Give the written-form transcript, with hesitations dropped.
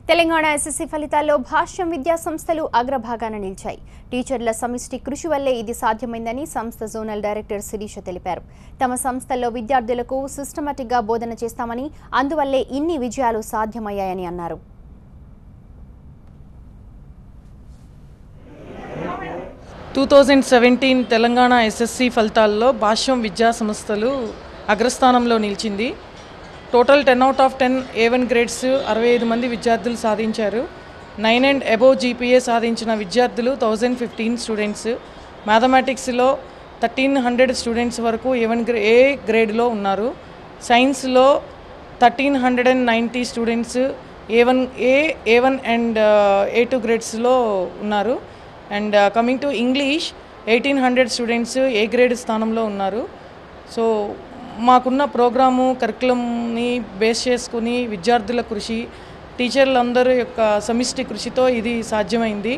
Telangana SSC ఫలితాల్లో భాష్యం విద్యా సంస్థలు అగ్రభాగాన నిలిచాయి. టీచర్ల సమిష్టి కృషి వల్లే ఇది సాధ్యమైందని సంస్థ జోనల్ డైరెక్టర్ శిరీష తెలిపారు. తమ సంస్థల్లో విద్యార్థులకు సిస్టమాటిక్గా బోధన చేస్తామని, అందువల్లే ఇన్ని విజయాలు సాధ్యమయ్యాయని అన్నారు. తెలంగాణ ఎస్ఎస్సీ ఫలితాల్లో భాష్యం విద్యా సంస్థలు అగ్రస్థానంలో నిలిచింది. Total 10 out of 10 A1 grades 65 మంది విద్యార్థులు సాధించారు. 9 and above GPA సాధించిన విద్యార్థులు 1015 స్టూడెంట్స్. మ్యాథమెటిక్స్లో 1300 స్టూడెంట్స్ వరకు ఏ గ్రేడ్లో ఉన్నారు. సైన్స్లో 1390 స్టూడెంట్స్ A1 అండ్ A2 గ్రేడ్స్లో ఉన్నారు. And coming to English 1800 students A grade స్థానంలో ఉన్నారు. సో మాకున్న ప్రోగ్రాము కరికులంని బేస్ చేసుకుని విద్యార్థుల కృషి, టీచర్లందరూ యొక్క సమిష్టి కృషితో ఇది సాధ్యమైంది.